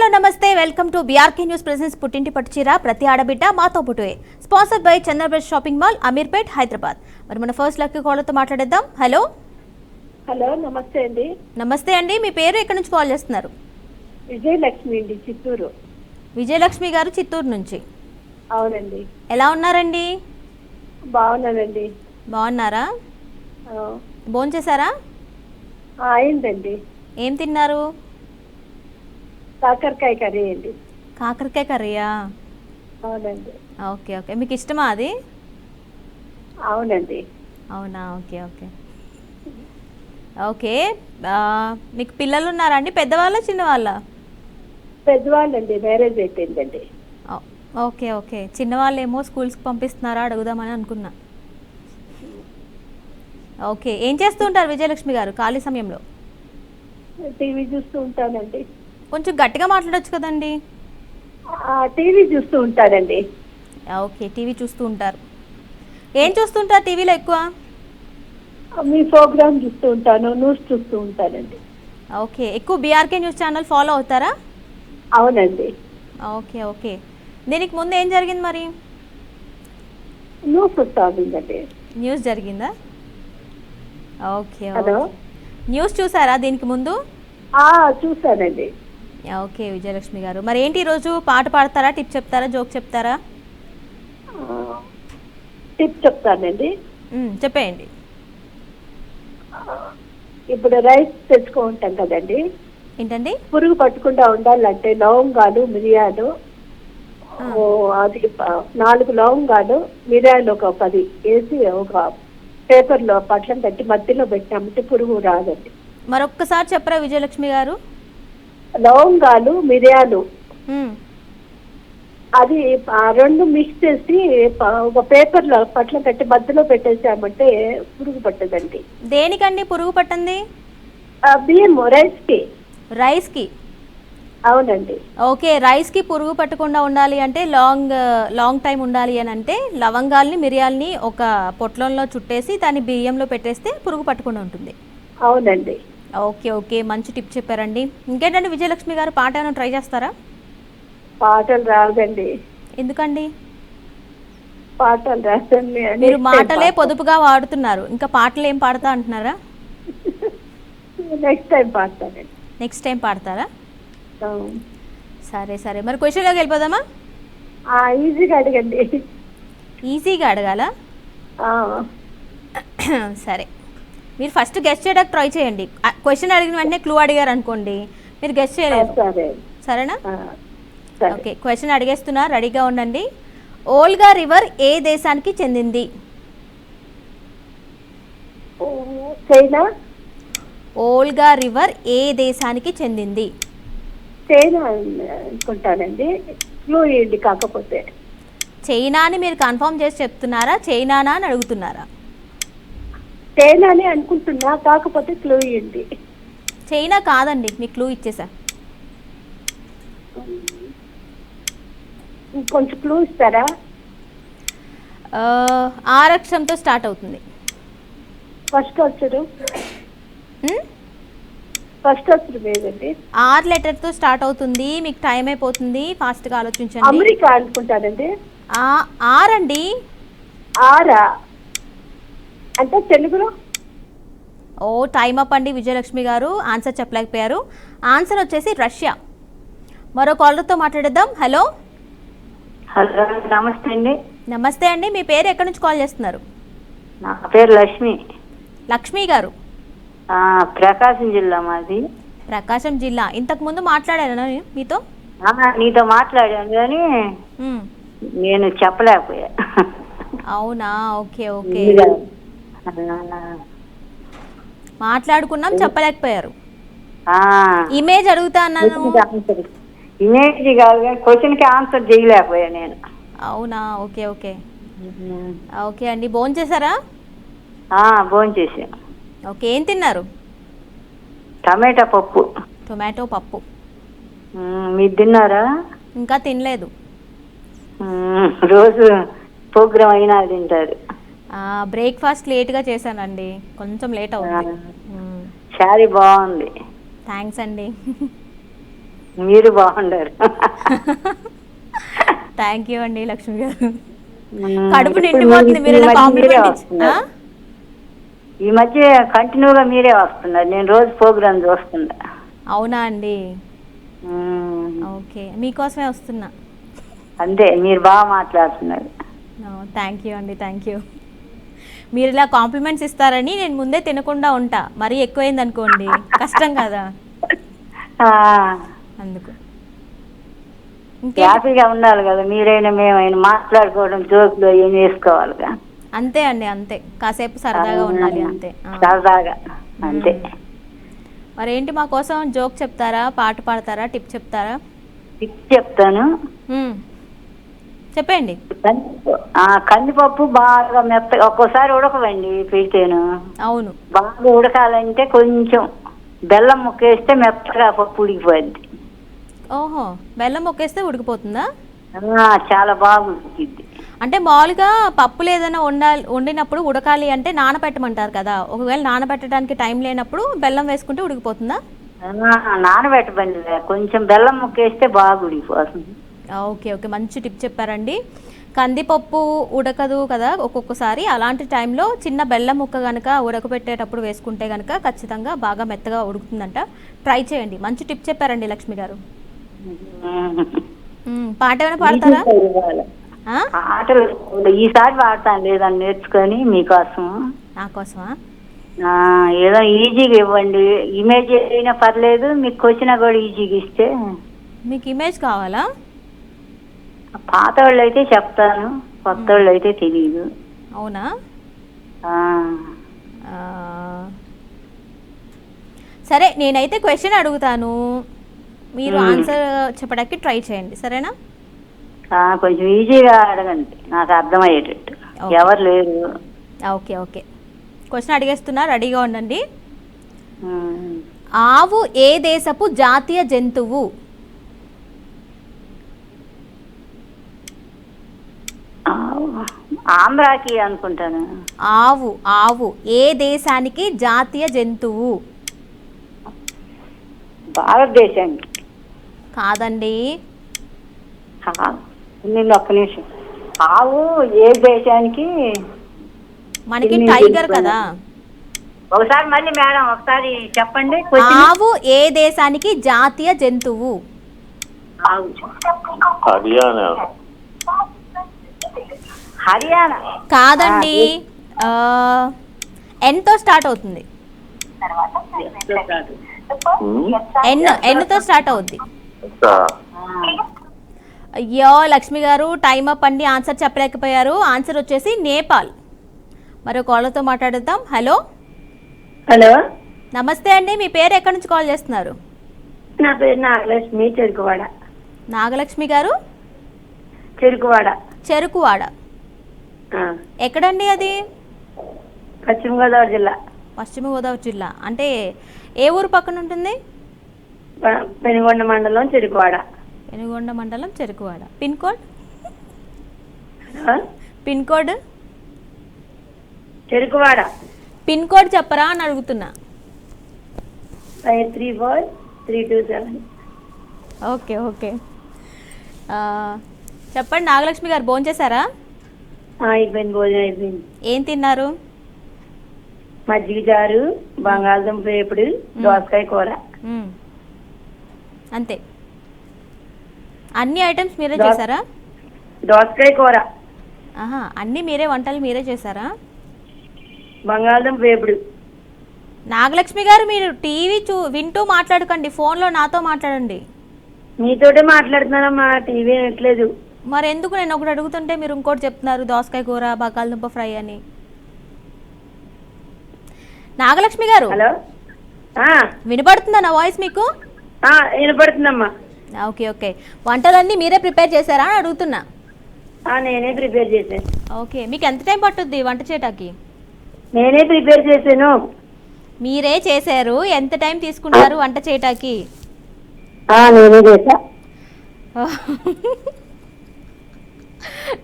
Hello namaste welcome to BRK news presents పుట్టింటి పట్టుచీర ప్రతి ఆడబిడ్డ మాతో పుట్టువే స్పాన్సర్డ్ బై చంద్రబ్రష్ షాపింగ్ మాల్ అమీర్పేట్ హైదరాబాద్. మరి మన ఫస్ట్ లక్కీ కాలర్తో మాట్లాడేద్దాం. హలో హలో నమస్తే అండి. నమస్తే అండి, మీ పేరు ఎక్కడి నుంచి కాల్ చేస్తున్నారు? విజయలక్ష్మి అండి, చిత్తూరు. విజయలక్ష్మి గారు చిత్తూరు నుంచి. అవునండి. ఎలా ఉన్నారండి? బాగున్నానండి. బాగున్నారా? భోంచేశారా? అయిందండి. ఏం తిన్నారు? కాకరకాయ కర్రీ అండి. కాకరకాయ కర్రీయా? అవునండి. ఓకే ఓకే, మీకు ఇష్టమా అది? అవునండి. అవునా, ఓకే ఓకే ఓకే. మీకు పిల్లలు ఉన్నారా అండి? పెద్దవాళ్ళ చిన్నవాళ్ళ? పెద్దవాళ్ళండి, మ్యారేజ్ అయిపోయిందండి. ఓకే ఓకే, చిన్నవాళ్ళు ఏమో స్కూల్స్కి పంపిస్తున్నారా అడుగుదామని అనుకున్నా. ఓకే, ఏం చేస్తూ ఉంటారు విజయలక్ష్మి గారు ఖాళీ సమయంలో? టీవీ చూస్తూ ఉంటానండి. కొంచెం గట్టిగా మాట్లాడొచ్చు కదండి. టీవీ చూస్తూ ఉంటానండి. ఓకే, టీవీ చూస్తూ ఉంటారు. ఏం చూస్తుంటారు టీవీలో ఎక్కువ? మీ ప్రోగ్రామ్ చూస్తూ ఉంటాను, న్యూస్ చూస్తూ ఉంటానండి. ఓకే, ఎక్కువ బీఆర్కే న్యూస్ ఛానల్ ఫాలో అవుతారా? అవునండి. ఓకే ఓకే, దీనికి ముందు ఏం జరిగింది మరి? న్యూస్ వస్తా ఉందండి. న్యూస్ జరిగిందా? ఓకే హలో, న్యూస్ చూసారా దీనికి ముందు? చూసానండి. ఓకే విజయలక్ష్మి గారు, మరి ఏంటి ఈరోజు పాట పాడతారా, టిప్ చెప్తారా, జోక్ చెప్తారా? టిప్ చెప్తానండి. చెప్పేయండి. ఇప్పుడు రైస్ తెచ్చుకుంటాం కదండి. ఏంటండి? పురుగు పట్టకుండా ఉండాలంటే లవంగాలు, మిరియాలు, అది 4 లవంగాలు, మిరియాలు ఒక 10 వేసి ఒక పేపర్లో పట్లం కట్టి మధ్యలో పెట్టామంటే పురుగు రాదండి. మరొక్కసారి చెప్పరా విజయలక్ష్మి గారు? లవంగాలు, మిరియాలు అది 2 మిక్స్ చేసి ఒక పేపర్లో పట్లం కట్టి మధ్యలో పెట్టేసామంటే పురుగు పట్టదండి. దేనికండి పురుగు పట్టింది? బియ్యం రైస్కి. రైస్కి? అవునండి. ఓకే, రైస్కి పురుగు పట్టకుండా ఉండాలి అంటే లాంగ్ టైం ఉండాలి అని అంటే లవంగాల్ని, మిరియాలని ఒక పొట్లంలో చుట్టేసి దాన్ని బియ్యంలో పెట్టేస్తే పురుగు పట్టకుండా ఉంటుంది. అవునండి. ఓకే ఓకే, మంచి టిప్ చెప్పారండి. ఇంకేంటండి విజయలక్ష్మి గారు, పాట ఏమైనా ట్రై చేస్తారా? పాటలు రాదండి. ఎందుకండి? పాటలు రాదండి. మీరు మాటలే పొదుపుగా వాడుతున్నారు, ఇంకా పాటలు ఏం పాడతా అంటున్నారా? నెక్స్ట్ టైం పాడతానండి. నెక్స్ట్ టైం పాడతారా? సరే సరే, మరి క్వశ్చన్లోకి వెళ్ళిపోదామా? ఈజీగా అడగండి. ఈజీగా అడగాల? సరే, మీరు ఫస్ట్ గెస్ట్ చేయడానికి ట్రై చేయండి. క్వశ్చన్ అడిగిన వెంటనే క్లూ అడిగారు అనుకోండి, మీరు గెస్ట్ చేయలేరు. సరేనా? ఓకే, క్వశ్చన్ అడిగేస్తున్నా, రెడీగా ఉండండి. ఓల్గా రివర్ ఏ దేశానికి చెందింది? చైనా. ఓల్గా రివర్ ఏ దేశానికి చెందింది? చైనా అనుకుంటానండి. క్లూ ఇవ్వండి. కాకపోతే చైనా అని మీరు కన్ఫర్మ్ చేసి చెప్తున్నారా, చైనానా అని అడుగుతున్నారా? చైనానే అనుకుంటున్నా, కాకపోతే క్లూ ఇవ్వండి. చైనా కాదండి, మీకు క్లూ ఇచ్చేసా. కొంచెం క్లూ ఇస్తారా? ఆరక్షంతో స్టార్ట్ అవుతుంది. ఫస్ట్ వచ్చారు లేదండి. 6 లెటర్తో స్టార్ట్ అవుతుంది. మీకు టైం అయిపోతుంది, ఫాస్ట్గా ఆలోచించండి. అమెరికా అనుకుంటానండి. ఆరండి. ఆరా అంటే తెలుగులో? ఓ, టైం అప్ అండి విజయలక్ష్మి గారు, ఆన్సర్ చెప్పలేకపోయారు. ఆన్సర్ వచ్చేసి రష్యా. మరో కాలర్తో మాట్లాడేద్దాం. హలో. హలో, నమస్తే అండి. నమస్తే అండి, మీ పేరు ఎక్కడి నుంచి కాల్ చేస్తున్నారు? నా పేరు లక్ష్మి. లక్ష్మి గారు? ప్రకాశం జిల్లా మాది. ప్రకాశం జిల్లా. ఇంతకు ముందు మాట్లాడాను మీతో? నీతో మాట్లాడాను కానీ నేను చెప్పలేకపోయా. అవునా, ఓకే ఓకే, మాట్లాడుకున్నాం, చెప్పలేకపోయారు. ఇమేజ్ అడుగుతా అన్నాను. ఇమేజ్ కాదు కానీ క్వశ్చన్కి ఆన్సర్ చేయలేకపోయా నేను. అవునా, ఓకే ఓకే ఓకే అండి. భోంచేశారా? భోంచేసా. ఓకే, ఏం తిన్నారు? టమాటా పప్పు. టొమాటో పప్పు. మీరు తిన్నారా? ఇంకా తినలేదు. రోజు ప్రోగ్రామ్ అయినా తింటారు. బ్రేక్ఫాస్ట్ లేట్గా చేశానండి, కొంచెం లేట్ అవుతుంది. శారీ బాగుంది. థ్యాంక్స్ అండి. మీరు బాగుండారు. థ్యాంక్ యూ అండి లక్ష్మి గారు. కడుపు నిండిపోతుంది మీరు ఇలా మీరే కాంప్లిమెంట్ వస్తున్నారు. ఈ మధ్య కంటిన్యూగా మీరే వస్తున్నారు. నేను రోజు ప్రోగ్రామ్ చూస్తున్నా. అవునా అండి? ఓకే, మీకోసమే వస్తున్నా. అంతే, మీరు బాగా మాట్లాడుతున్నారు. థ్యాంక్ యూ అండి, థ్యాంక్ యూ. మీరు ఇలా కాంప్లిమెంట్స్ ఇస్తారని నేను ముందే తినకుండా ఉంటా. మరీ ఎక్కువైంది అనుకోండి కష్టం కదా, అందుకు. హ్యాపీగా ఉండాలి కదా, మీరైనా మేమైనా మాట్లాడుకోవడం, జోకులు ఏం చేసుకోవాలిగా. అంతే అండి, అంతే, కాసేపు సరదాగా ఉండాలి అంతే. సరదాగా అంతే. మరేంటి మా కోసం జోక్ చెప్తారా, పాట పాడతారా, టిప్ చెప్తారా? టిప్ చెప్తాను. చెప్పండి. కందిపప్పు బాగా మెత్తగా ఒక్కోసారి ఉడకవండి పెడితేను. అవును, బాగా ఉడకాలంటే కొంచెం బెల్లం ముక్కేస్తే మెత్తగా పప్పు ఉడికిపోద్ది. ఓహో, బెల్లం మొక్కేస్తే ఉడికిపోతుందా? చాలా బాగా ఉడికిద్ది. అంటే మామూలుగా పప్పులు ఏదైనా వండినప్పుడు ఉడకాలి అంటే నానబెట్టమంటారు కదా, ఒకవేళ నానబెట్టడానికి టైం లేనప్పుడు బెల్లం వేసుకుంటే ఉడికిపోతుందా? నానబెట్టబండి, కొంచెం బెల్లం ముక్కేస్తే బాగా ఉడికిపోతుంది. ఓకే ఓకే, మంచి టిప్ చెప్పారండి. కందిపప్పు ఉడకదు కదా ఒక్కొక్కసారి, అలాంటి టైంలో చిన్న బెల్లం ముక్క కనుక ఉడకబెట్టేటప్పుడు వేసుకుంటే కనుక ఖచ్చితంగా బాగా మెత్తగా ఉడుకుతుందంట. ట్రై చేయండి. మంచి టిప్ చెప్పారండి లక్ష్మి గారు. పాట ఏమైనా పాడతారా? పాటలు ఈసారి పాడతాను, లేదని నేర్చుకొని మీకోసం. నా కోసమా? ఏదో ఈజీగా ఇవ్వండి. ఇమేజ్ అయినా పర్లేదు, మీకు వచ్చినా కూడా ఈజీగా ఇస్తే. మీకు ఇమేజ్ కావాలా? పాత వాళ్ళు అయితే చెప్తాను, కొత్త వాళ్ళు అయితే తెలియదు. అవునా? సరే, నేనైతే క్వశ్చన్ అడుగుతాను, మీరు ఆన్సర్ చెప్పడానికి ట్రై చేయండి, సరేనా? కొంచెం ఈజీగా అడగండి, నాకు అర్థమయ్యేటట్టు. ఎవరు లేరు. ఓకే ఓకే, క్వశ్చన్ అడిగేస్తున్నా, రెడీగా ఉండండి. ఆవు ఏ దేశపు జాతీయ జంతువు? ఆంధ్రాకి అనుకుంటాను. ఆవు ఆవు ఏ దేశానికి జాతీయ జంతువు? భారతదేశానికి. కాదండి. నేను ఒక్క నిమిషం. ఆవు ఏ దేశానికి? మనకి టైగర్ కదా. ఒకసారి మళ్ళీ మేడం ఒకసారి చెప్పండి. ఆవు ఏ దేశానికి జాతీయ జంతువు? హర్యానా. హర్యానా కాదండి, ఎన్తో స్టార్ట్ అవుతుంది. ఎన్తో స్టార్ట్ అవుద్ది. అయ్యో లక్ష్మి గారు, టైం అప్ అండి, ఆన్సర్ చెప్పలేకపోయారు. ఆన్సర్ వచ్చేసి నేపాల్. మరో కాలర్తో మాట్లాడుతాం. హలో హలో, నమస్తే అండి, మీ పేరు ఎక్కడి నుంచి కాల్ చేస్తున్నారు? నా పేరు నాగలక్ష్మి, చెరుకువాడ. నాగలక్ష్మి గారు, చెరుకువాడ. చెరుకువాడ ఎక్కడండి అది? పశ్చిమ గోదావరి జిల్లా. పశ్చిమ గోదావరి జిల్లా అంటే ఏ ఊరు పక్కన ఉంటుంది? పెనుగొండ మండలం, చెరుకువాడ. పెనుగొండ మండలం, Cherukuvada. Pin code? Pin code? Cherukuvada pin code చెప్పరా అని అడుగుతున్నా. 534327. ఓకే ఓకే, చెప్పండి నాగలక్ష్మి గారు, భోంచేశారా? అయిపోయింది, భోజనం అయిపోయింది. ఏం తిన్నారు? మజ్జిగ చారు, బంగాళదుంప వేపుడు, దోసకాయ కూర. అంతే. అన్ని ఐటమ్స్ మీరే చేశారా? దోసకాయ కూర. ఆహా, అన్ని మీరే, వంటలు మీరే చేశారా? బంగాళదుంప వేపుడు. నాగలక్ష్మి గారు, మీరు టీవీ వింటూ మాట్లాడకండి, ఫోన్లో నాతో మాట్లాడండి. మీతోటే మాట్లాడుతున్నానమ్మా, టీవీ వినట్లేదు. మరి ఎందుకు? నేను ఒకటి అడుగుతుంటే మీరు ఇంకోటి చెప్తున్నారు, దోసకాయ కూర, బంగాళదుంప ఫ్రై అని. నాగలక్ష్మి గారు, హలో, వినపడుతుందా నా వాయిస్ మీకు? వినపడుతుందమ్మా. ఓకే ఓకే, వంటలన్నీ మీరే ప్రిపేర్ చేశారా అని అడుగుతున్నా. నేనే ప్రిపేర్ చేశాను. ఓకే, మీకు ఎంత టైం పట్టుద్ది వంట చేయటానికి? నేనే ప్రిపేర్ చేశాను. మీరే చేశారు, ఎంత టైం తీసుకుంటారు వంట చేయటానికి? నేనే చేశా.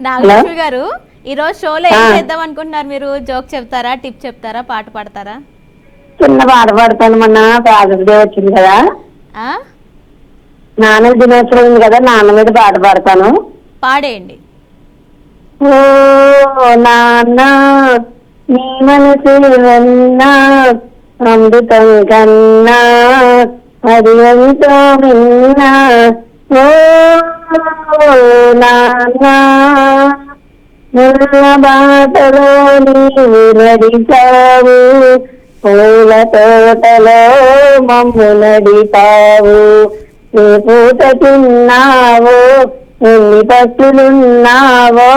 నాగలక్ష్మి గారు, ఈరోజు షోలో ఏం చేద్దాం అనుకుంటున్నారు మీరు? జోక్ చెప్తారా, టిప్ చెప్తారా, పాట పాడతారా? చిన్న పాట పాడతాను. మొన్న ఫాదర్స్ డే వచ్చింది కదా, నాన్న దినోత్సవం ఉంది కదా, నాన్న మీద పాట పాడతాను. పాడేయండి. ఓ నాన్న నీ మనసు వెన్నా అమృతం కన్నా అది ఎంతో విన్నా. ఓ నాన్న ముళ్ళ బాటలో నీవు నడిచావు, పూల తోటలో మమ్ము నడిపావు. నీ పూట తిన్నావో, ఎన్ని పక్షులున్నావో,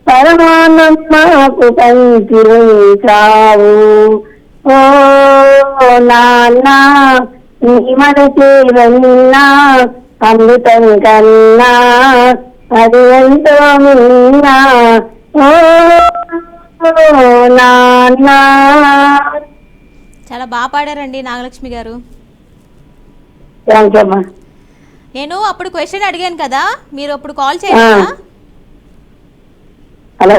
పరమాన్నం మాకు పంచి ఉంచావు. ఓ నాన్న నీ మనసు వెన్నా అమృతం కన్నా అది ఎంతో మిన్నా. ఓ నాన్న. చాలా బాగా పాడారండి నాగలక్ష్మి గారు. థ్యాంక్ యూ అమ్మా. నేను అప్పుడు క్వశ్చన్ అడిగాను కదా, మీరు అప్పుడు కాల్ చేయలేదా? హలో,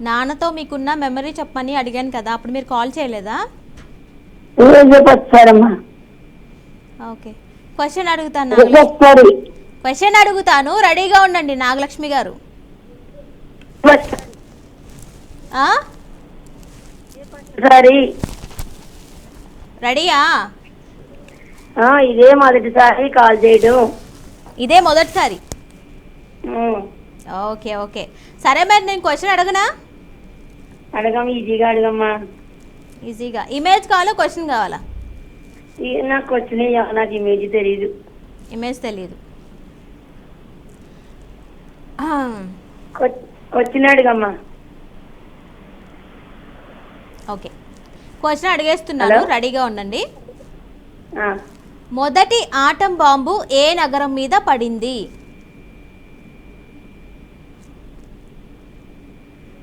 నాన్నతో మీకున్న మెమరీ చెప్పమని అడిగాను కదా, అప్పుడు మీరు కాల్ చేయలేదా? చెప్పొచ్చారమ్మా. ఓకే, క్వశ్చన్ అడుగుతాను. క్వశ్చన్ అడుగుతాను, రెడీగా ఉండండి నాగలక్ష్మి గారు. రెడీయా? ఇదే మొదటిసారి కాల్ చేయడం. ఇదే మొదటిసారి? ఓకే ఓకే, సరే మరి నేను క్వశ్చన్ అడగనా? అడగమ్మా, ఈజీగా అడగమ్మా. ఈజీగా. ఇమేజ్ కావాలా, క్వశ్చన్ కావాలా? నాకు క్వశ్చన్, నాకు ఇమేజ్ తెలీదు. ఇమేజ్ తెలీదు. క్వశ్చన్ అడగమ్మా. ఓకే, క్వశ్చన్ అడిగేస్తున్నాను, రెడీగా ఉండండి. మొదటి ఆటం బాంబు ఏ నగరం మీద పడింది?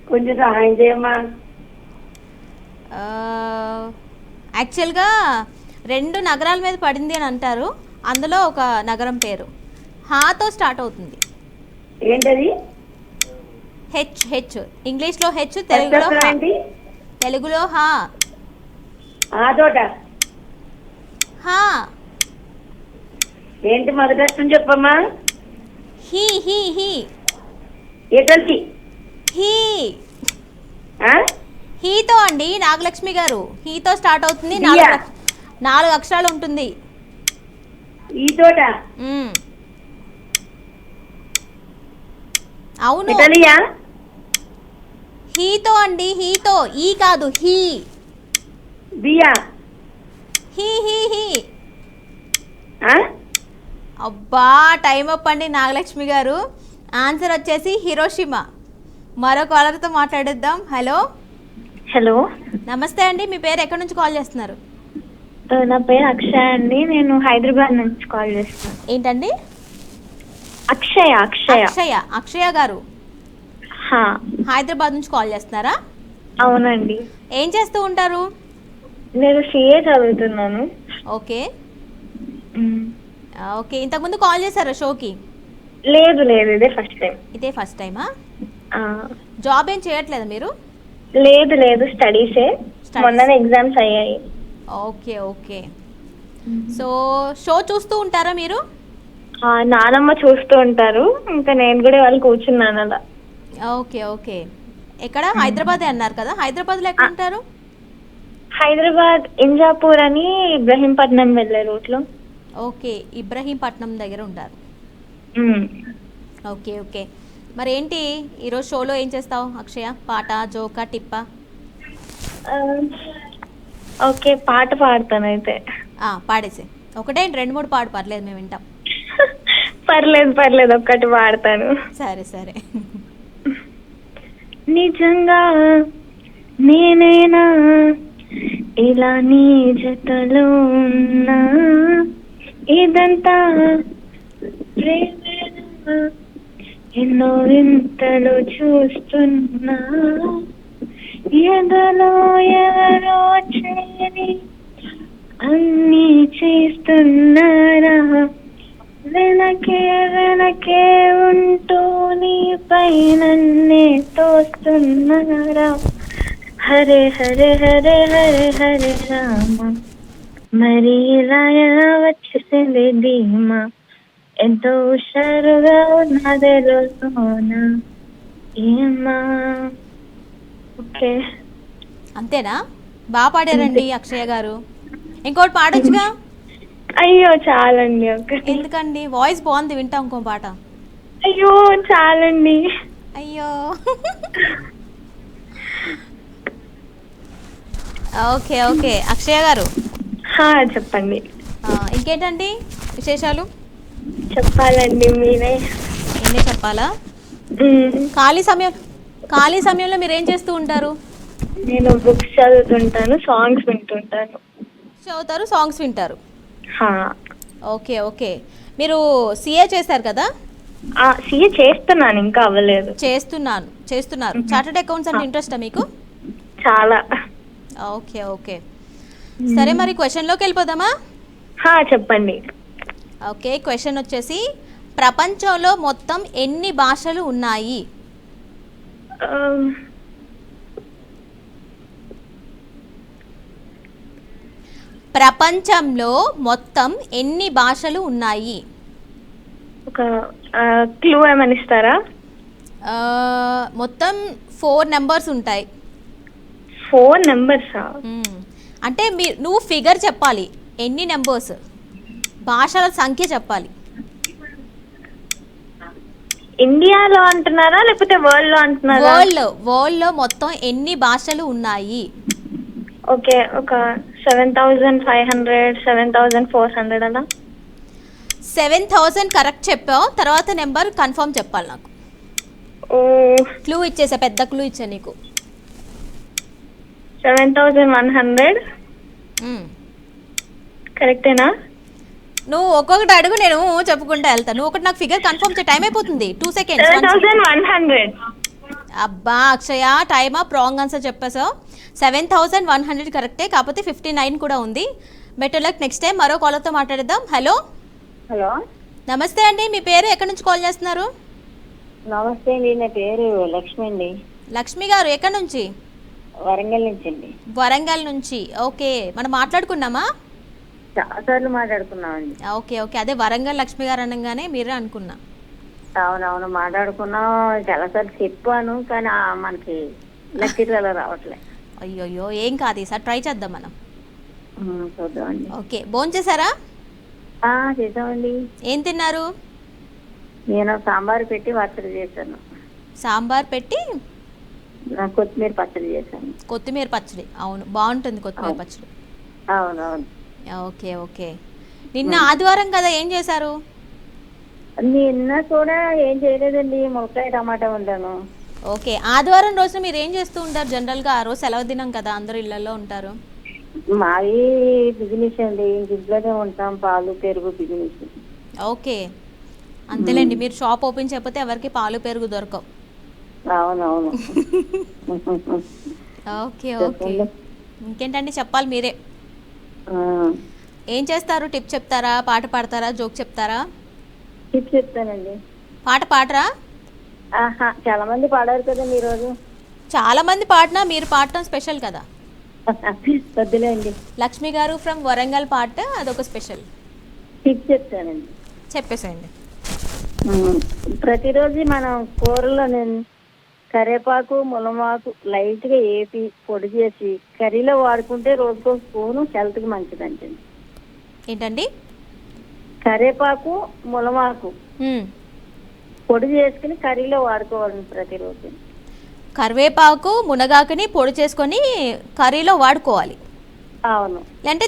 కొంచెం సహాయం చేయమ్మా. యాక్చువల్గా 2 నగరాల మీద పడింది అని అంటారు, అందులో ఒక నగరం పేరు హాతో స్టార్ట్ అవుతుంది. ఏంటది? హెచ్. హెచ్ ఇంగ్లీష్లో హెచ్, తెలుగులో హా. తెలుగులో హా. హా. ఏంటి మొదటి అక్షరం చెప్పమ్మా. హీ. హీ. హీ. ఏంటండి? హీ. హీతో అండి నాగలక్ష్మి గారు, హీతో స్టార్ట్ అవుతుంది, 4 అక్షరాలు ఉంటుంది. ఈ తోట. అవును, హీతో అండి, హీతో. ఈ కాదు, హీ. బియా. హీ. హీ. హీ. అబ్బా, టైం అప్ అండి నాగలక్ష్మి గారు. ఆన్సర్ వచ్చేసి హిరోషిమా. మరో కాలర్తో మాట్లాడేద్దాం. హలో. హలో, నమస్తే అండి, మీ పేరు ఎక్కడి నుంచి కాల్ చేస్తున్నారు? నా పేరు అక్షయ అండి, నేను హైదరాబాద్ నుంచి కాల్ చేస్తున్నాను. ఏంటండి? అక్షయ. అక్షయ. అక్షయ. అక్షయ గారు హైదరాబాద్ నుంచి కాల్ చేస్తున్నారా? అవునండి. ఏం చేస్తూ ఉంటారు? నేను సిఏ చదువుతున్నాను. ఓకే ఓకే, ఇంతకుముందు కాల్ చేశారా షోకి? లేదు లేదు, ఇదే ఫస్ట్ టైం. ఇదే ఫస్ట్ టైమా? జాబ్ ఏం చేయట్లేదా మీరు? లేదు లేదు, స్టడీసే. మొన్న ఎగ్జామ్స్ అయ్యాయి. ఓకే ఓకే, సో షో చూస్తూ ఉంటారా మీరు? నానమ్మ చూస్తూ ఉంటారు, ఇంకా నేను కూడా వాళ్ళు కూర్చున్నాను అలా. ఓకే ఓకే, ఎక్కడ? హైదరాబాదే అన్నారు కదా, హైదరాబాద్లో ఎక్కడ ఉంటారు? హైదరాబాద్ ఇంజాపూర్ అని ఇబ్రహీంపట్నం వెళ్ళే రూట్లో. ఓకే, ఇబ్రహీంపట్నం దగ్గర ఉంటారు. ఓకే ఓకే, మరి ఏంటి ఈరోజు షోలో ఏం చేస్తావు అక్షయ? పాట, జోకా, టిప్పా? ఓకే, పాట పాడతాను అయితే. పాడేసి. ఒకటే 2-3 పాడు, పర్లేదు, మేము వింటాం. పర్లేదు పర్లేదు, ఒక్కటి పాడతాను. సరే సరే. నిజంగా నేనేనా ఇలా నీ జతలో ఉన్నా, ఇదంతా ప్రేమేనా, ఎన్నో వింతలు చూస్తున్నా, ఎదలో ఎవరో చేరి అన్నీ చేస్తున్నారా, వెనకే వెనకే ఉంటూ నీ పైనన్నే తోస్తున్నారా, హరే హరే హరే హరే హరే రామ, మరి ఇలా ఎలా వచ్చేసింది ధీమా, ఎంతో హుషారుగా ఉన్నదే రోజున ఏమ్మా. ఓకే. అంతేనా? బాగా పాడారండి అక్షయ గారు. ఇంకోటి పాడొచ్చుగా. అయ్యో చాలండి ఒకటి. ఎందుకండి, వాయిస్ బాగుంది, వింటాం ఇంకో పాట. అయ్యో చాలండి. అయ్యో. ఓకే ఓకే అక్షయ గారు చెప్పండి. ఇంకేంటండి విశేషాలు? చెప్పాలండి మీరే. ఎన్ని చెప్పాలా? ఖాళీ సమయంలో మీరు ఏం చేస్తూ ఉంటారు? నేను బుక్స్ చదువుతుంటాను, సాంగ్స్ వింటుంటాను. చదువుతారు, సాంగ్స్ వింటారు. Okay okay. మీరు సిఏ చేశారు కదా? సిఏ చేస్తున్నాను, ఇంకా అవ్వలేదు. చేస్తున్నారు. చార్టర్డ్ అకౌంట్స్ అంటే ఇంట్రెస్టా మీకు? చాలా. Okay okay. సరే, మరి క్వశ్చన్లోకి వెళ్ళిపోదామా? చెప్పండి. ఓకే, క్వశ్చన్ వచ్చేసి ప్రపంచంలో మొత్తం ఎన్ని భాషలు ఉన్నాయి? ప్రపంచంలో మొత్తం ఎన్ని భాషలు ఉన్నాయి? ఒక క్లూ ఏమని ఇస్తారా? మొత్తం 4 నెంబర్స్ ఉంటాయి. 4 నెంబర్సా? అంటే నువ్వు ఫిగర్ చెప్పాలి, ఎన్ని నెంబర్స్, భాషల సంఖ్య చెప్పాలి. ఇండియాలో అంటున్నారా లేకపోతే వరల్డ్ లో అంటున్నారా? వరల్డ్ లో మొత్తం ఎన్ని భాషలు ఉన్నాయి? ఓకే, ఒక 7,500, 7,400 అలా. 7,000 కరెక్ట్ చెప్పావు. తర్వాత నెంబర్ కన్ఫర్మ్ చెప్పాలి నాకు. క్లూ ఇచ్చేసా, పెద్ద క్లూ ఇచ్చా నీకు. 7,100 కరెక్టేనా? నువ్వు ఒక్కొక్కటి అడుగు, నేను చెప్పుకుంటా వెళ్తాను. నువ్వు ఒకటి నాకు ఫిగర్ కన్ఫర్మ్ చే. టైం అయిపోతుంది, 2 seconds. 7,100. అబ్బా అక్షయ, టైమ్ అప్, రాంగ్ ఆన్సర్ చెప్పేసావు. 7,100 కరెక్టే, కాకపోతే 59 కూడా ఉంది. Better luck next time. మరో కాలర్తో మాట్లాడేద్దాం. హలో. హలో, నమస్తే అండి, మీ పేరు, ఎక్కడి నుంచి కాల్ చేస్తున్నారు? నమస్తే అండి, నా పేరు లక్ష్మి అండి. లక్ష్మి గారు ఎక్కడి నుంచి? వరంగల్ నుంచి అండి. వరంగల్ నుంచి. ఓకే, మనం మాట్లాడుకున్నామా? చాలాసార్లు మాట్లాడుకున్నామండి. ఓకే ఓకే, అదే వరంగల్ లక్ష్మి గారు అనగానే మీరే అనుకున్నా. అవునవును, మాట్లాడుకున్నాం. చాలాసార్లు చెప్పాను, కానీ మనకి లక్కీలలో రావట్లే. అయ్యోయ్యో, ఏం కాదు, ఈసారి ట్రై చేద్దాం మనం. చూద్దామండి. ఓకే, భోంచేశారా? చేసామండి. ఏం తిన్నారు? నేను సాంబార్ పెట్టి పచ్చడి చేశాను. సాంబార్ పెట్టి కొత్తిమీర పచ్చడి చేశాను. కొత్తిమీర పచ్చడి, అవును బాగుంటుంది కొత్తిమీర పచ్చడి. అవునవును. Okay okay. నిన్న ఆదివారం కదా, ఏం చేశారు? నిన్న కూడా ఏం చేయలేదండి, ములక్కాయ టమాటా వండాను. ఓకే, ఆదివారం రోజు మీరు ఏం చేస్తూ ఉంటారు జనరల్గా? ఆ రోజు సెలవు దినం కదా, అందరూ ఇళ్లలో ఉంటారు. మావి బిజినెస్ అండి, ఇంట్లోనే ఉంటాం, పాలు పెరుగు బిజినెస్. ఓకే, అంతేలేండి, మీరు షాప్ ఓపెన్ చేయకపోతే ఎవరికి పాలు పెరుగు దొరకవు. అవునవును. Okay okay. ఇంకేంటండి చెప్పాలి మీరే. ఏం చేస్తారు? టిప్ చెప్తారా, పాట పాడతారా, జోక్ చెప్తారా? టిప్ చెప్తానండి. పాట పాడరా? చాలా మంది పాడారు కదండి ఈరోజు. చాలా మంది పాడినా మీరు పాడటం స్పెషల్ కదా. వద్దులేండి. లక్ష్మి గారు ఫ్రమ్ వరంగల్ పాట, అదొక స్పెషల్. టిప్ చెప్తానండి. చెప్పేసేయండి. ప్రతిరోజు మనం కూరలో కరివేపాకు ములమాకు లైట్గా వేపి పొడి చేసి కర్రీలో వాడుకుంటే రోజుకో స్పూను హెల్త్కి మంచిదండి. ఏంటండి? కరివేపాకు ములమాకు పొడి చేసుకుని కర్రీలో వాడుకోవాలండి ప్రతిరోజు. కరివేపాకు మునగాకుని పొడి చేసుకొని కర్రీలో వాడుకోవాలి. అవును. అంటే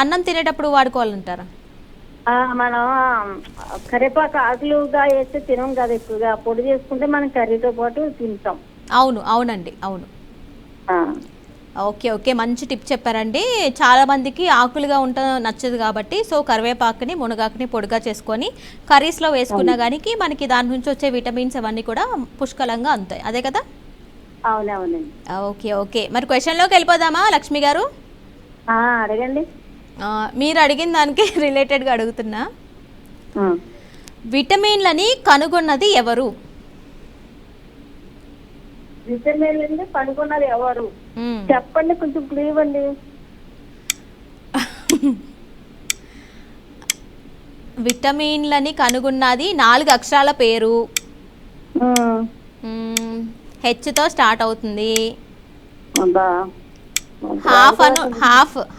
అన్నం తినేటప్పుడు వాడుకోవాలంటారా? మనం కరివేపాకు ఆకులుగా వేస్తే తినం కదా, ఎక్కువగా పొడి చేసుకుంటే మనం కర్రీతో పాటు తింటాం. అవును అవునండి, అవును. ఓకే ఓకే, మంచి టిప్ చెప్పారండి. చాలా మందికి ఆకులుగా నచ్చదు కాబట్టి, సో కరివేపాకుని మునగాకుని పొడిగా చేసుకొని కర్రీస్లో వేసుకున్నా కానీ మనకి దాని నుంచి వచ్చే విటమిన్స్ అవన్నీ కూడా పుష్కలంగా అందుతాయి, అదే కదా? అవునవునండి. ఓకే ఓకే, మరి క్వశ్చన్లోకి వెళ్ళిపోదామా లక్ష్మి గారు? అడగండి. మీరు అడిగిన దానికి రిలేటెడ్గా అడుగుతున్నా. విటమిన్లని కనుగొన్నది ఎవరు? విటమిన్లని కనుగొన్నది ఎవరు? చెప్పండి, కొంచెం క్లూ ఇవ్వండి. విటమిన్లని కనుగొన్నది 4 అక్షరాల పేరు. హెచ్తో స్టార్ట్ అవుతుంది.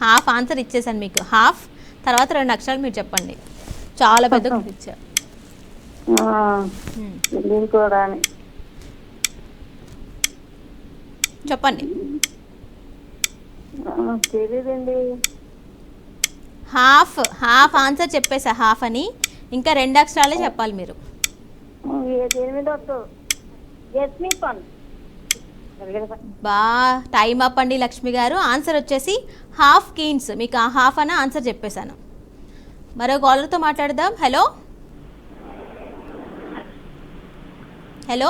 హాఫ్ ఆన్సర్ ఇచ్చేసాను మీకు. హాఫ్ తర్వాత 2 అక్షరాలు మీరు చెప్పండి. చాలా పెద్ద క్లూ ఇచ్చారు. చెప్పండి. హాఫ్ ఆన్సర్ చెప్పేసా హాఫ్ అని. ఇంకా 2 అక్షరాలే చెప్పాలి మీరు. బా టైం అప్ అండి లక్ష్మి గారు. ఆన్సర్ వచ్చేసి హాఫ్ కీన్స్. మీకు ఆ హాఫ్ అని ఆన్సర్ చెప్పేశాను. మరో కాలర్తో మాట్లాడదాం. హలో హలో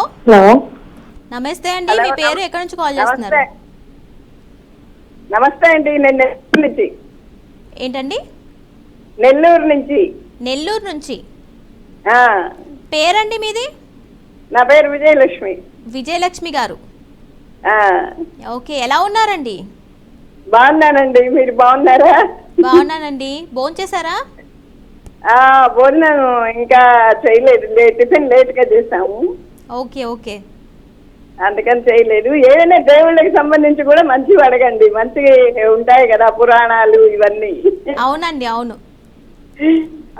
నమస్తే అండి. మీ పేరు ఎక్కడి నుంచి కాల్ చేస్తున్నారు? నమస్తే అండి. నేను నెల్లూరు నుంచి. ఏంటండి? నెల్లూరు నుంచి. నెల్లూరు నుంచి. పేరండి మీది? నా పేరు విజయలక్ష్మి. విజయలక్ష్మి గారు. ఓకే, ఎలా ఉన్నారండి? బాగున్నానండి. మీరు బాగున్నారా? బాగున్నానండి. భోంచేశారా? భోజనం ఇంకా చేయలేదు. టిఫిన్ లేట్ గా చేసాము. ఓకే ఓకే, అందుకని చేయలేదు. ఏదైనా దేవుళ్ళకి సంబంధించి కూడా మంచివి అడగండి. మంచిగా ఉంటాయి కదా పురాణాలు ఇవన్నీ. అవునండి అవును.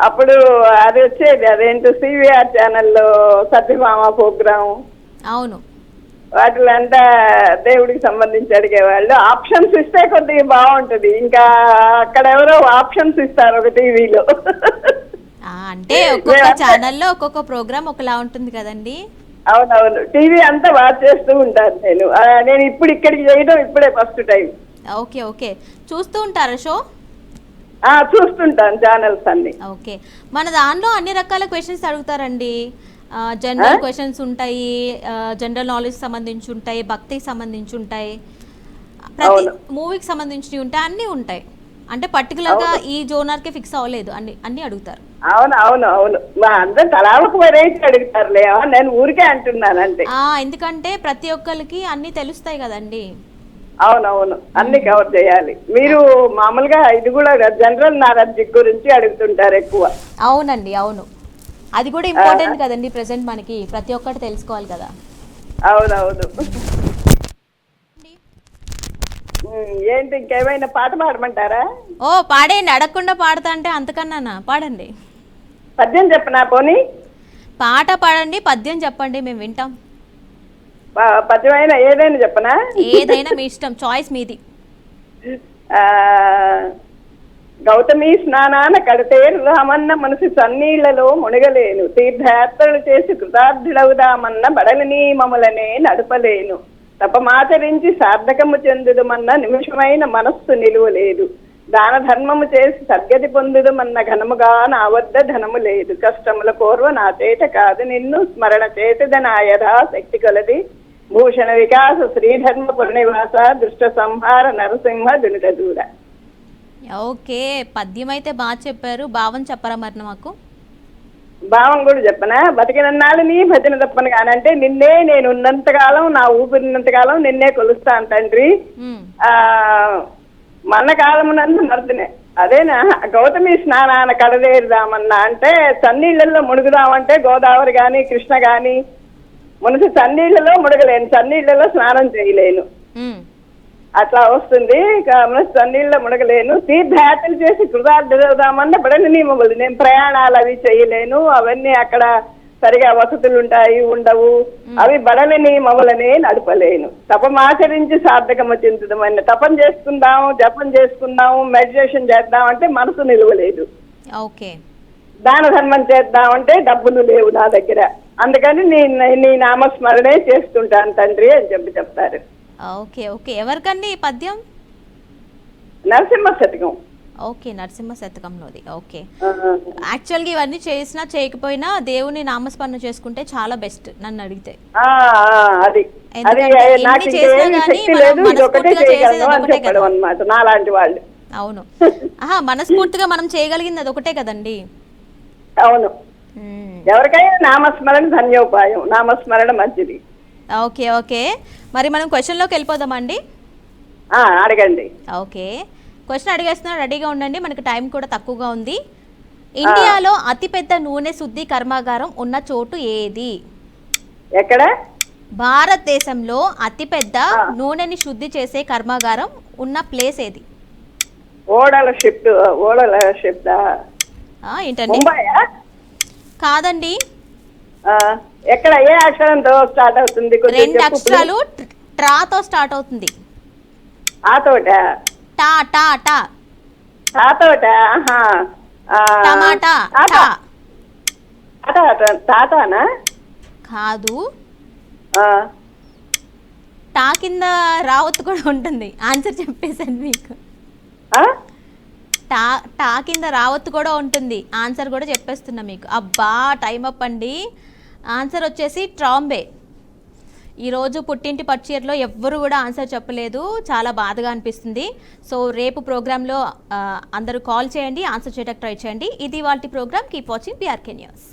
అప్పుడు అది వచ్చేది, అదేంటో సివిఆర్ ఛానల్లో సత్యభామ ప్రోగ్రామ్. అవును, వాటిలో అంతా దేవుడికి సంబంధించి అడిగేవాళ్ళు. ఆప్షన్స్ ఇస్తే కొద్దిగా బాగుంటది. ఇంకా అక్కడ ఎవరో ఆప్షన్స్ ఇస్తారు ఒక టీవీలో. అంటే ఒక్కొక్క ఛానల్లో ఒక్కొక్క ప్రోగ్రామ్ ఒకలా ఉంటుంది కదండి. అవునవును, టీవీ అంతా వాచ్ చేస్తూ ఉంటాను నేను. నేను ఇప్పుడు ఇక్కడికి చేయడం ఇప్పుడే ఫస్ట్ టైం. ఓకే ఓకే, చూస్తూ ఉంటారా షో? చూస్తుంటాను ఛానల్స్ అన్ని. ఓకే, మన దానిలో అన్ని రకాల క్వశ్చన్స్ అడుగుతారండి. జనరల్ క్వశ్చన్స్ ఉంటాయి, జనరల్ నాలెడ్జ్ సంబంధించి ఉంటాయి, భక్తికి సంబంధించి ఉంటాయి, ప్రతి మూవీకి సంబంధించినవి ఉంటాయి, అన్నీ ఉంటాయి. అంటే పర్టికులర్గా ఈ జోనర్కే ఫిక్స్ అవ్వలేదు, అన్ని అడుగుతారు. అవును అవును అవును, అందరూ తలా ఒక వెరైటీ అడుగుతారులే. నేను ఊరికే అంటున్నాను అంతే. ఎందుకంటే ప్రతి ఒక్కరికి అన్ని తెలుస్తాయి కదండి. అవునవును, అన్ని కవర్ చేయాలి. మీరు మామూలుగా ఇది కూడా జనరల్ నాలెడ్జ్ గురించి అడుగుతుంటారు ఎక్కువ. అవునండి అవును, అది కూడా ఇంపార్టెంట్ కదండి. ప్రెసెంట్ మనకి ప్రతి ఒక్కటి తెలుసుకోవాలి కదా. అవునవును. ఏంటి, ఇంకేమైనా పాట పాడమంటారా? పాడేయండి. అడగకుండా పాడతా అంటే అంతకన్నా పాడండి. పద్యం చెప్పనా పోనీ? పాట పాడండి, పద్యం చెప్పండి, మేము వింటాం. పద్యం అయినా ఏదైనా చెప్పనా? ఏదైనా మీ ఇష్టం, చాయిస్ మీది. గౌతమి స్నానాన కడతేరు రామన్న మనసు సన్నీళ్లలో మునగలేను, తీర్థయాత్రలు చేసి కృతార్థుడవుదామన్న బడలిని మమ్మలనే నడపలేను, తపమాచరించి సార్థకము చెందుదమన్న నిమిషమైన మనస్సు నిలువలేదు, దాన ధర్మము చేసి సద్గతి పొందుదమన్న ఘనముగా నా వద్ద ధనము లేదు, కష్టముల పూర్వ నా చేత కాదు నిన్ను స్మరణ చేతద నా యథా శక్తి కొలది, భూషణ వికాస శ్రీధర్మ పురనివాస దుష్ట సంహార నరసింహ దునిత దూర. ఓకే, పద్యం అయితే బాగా చెప్పారు. భావం చెప్పరా మరి మాకు? భావం కూడా చెప్పనా? బతికినన్నాళ్ళు నీ భజన తప్పను కానంటే, నిన్నే నేను ఉన్నంతకాలం, నా ఊపిరినంతకాలం నిన్నే కొలుస్తాను తండ్రి. మన కాలమునందు మరుదునే అదేనా గౌతమి స్నానాన కడదేరుదామన్నా అంటే, చన్నీళ్లలో మునుగుదామంటే గోదావరి గాని కృష్ణ గాని మునిసి చన్నీళ్లలో మునగలేను, చన్నీళ్లలో స్నానం చేయలేను, అట్లా వస్తుంది. చన్నీళ్ళలో మునగలేను, తీర్థయాత్రలు చేసి కృతార్థుడవుదామన్న బడని నియమములు, నేను ప్రయాణాలు అవి చేయలేను, అవన్నీ అక్కడ సరిగా వసతులు ఉంటాయి ఉండవు, అవి బడని నియమములనే నడపలేను, తపమాచరించి సార్థకము చెందుదామని, తపం చేసుకుందాము, జపం చేసుకుందాము, మెడిటేషన్ చేద్దాం అంటే మనసు నిలవలేదు, ఓకే, దాన ధర్మం చేద్దామంటే డబ్బులు లేవు నా దగ్గర, అందుకని నీ నామస్మరణే చేస్తుంటాను తండ్రి అని చెప్తారు. ఓకే ఓకే, ఎవరికండి ఈ పద్యం? నరసింహ శతకం. ఓకే, నరసింహ శతకంలోది. ఓకే, యాక్చువల్గా ఇవన్నీ చేసినా చేయకపోయినా దేవుని నామస్మరణ చేసుకుంటే చాలా బెస్ట్ నన్ను అడిగితే. అది నాలాంటి వాళ్ళు. అవును, మనస్ఫూర్తిగా మనం చేయగలిగింది అది ఒకటే కదండి. అవును, ఎవరికైనా నామస్మరణ ధన్యోపాయం, నామస్మరణ మంచిది. ఓకే ఓకే, మరి మనం క్వశ్చన్లోకి వెళ్ళిపోదామండి. అడగండి. ఓకే, క్వశ్చన్ అడిగేస్తున్నా, రెడీగా ఉండండి, మనకి టైం కూడా తక్కువగా ఉంది. ఇండియాలో అతిపెద్ద నూనె శుద్ధి కర్మాగారం ఉన్న చోటు ఏది? ఎక్కడ? భారతదేశంలో అతిపెద్ద నూనెని శుద్ధి చేసే కర్మాగారం ఉన్న ప్లేస్ ఏది? ఓడల షిఫ్ట్ ఏంటండి? ముంబైయా? కాదండి, ఎక్కడ? ఏ అక్షరంతో స్టార్ట్ అవుతుంది? కొంచెం 2 చెప్పు అక్షరాలు ట్రాతో స్టార్ట్ అవుతుంది. ఆతోట? టా టా టా. తాతోట? టమాటా. తాతానా? కాదు, ఆ, టా కింద రావత్తు కూడా ఉంటుంది. ఆన్సర్ చెప్పేశాను మీకు. ఆ? టా కింద రావత్తు కూడా ఉంటుంది. ఆన్సర్ కూడా చెప్పేస్తున్నా మీకు. అబ్బా, టైం అప్ అండి. ఆన్సర్ వచ్చేసి ట్రాంబే. ఈరోజు పుట్టింటి పచ్చియర్లో ఎవ్వరు కూడా ఆన్సర్ చెప్పలేదు. చాలా బాధగా అనిపిస్తుంది. సో రేపు ప్రోగ్రాంలో అందరూ కాల్ చేయండి, ఆన్సర్ చేయడానికి ట్రై చేయండి. ఇది వాళ్ళ program. Keep watching PRK news.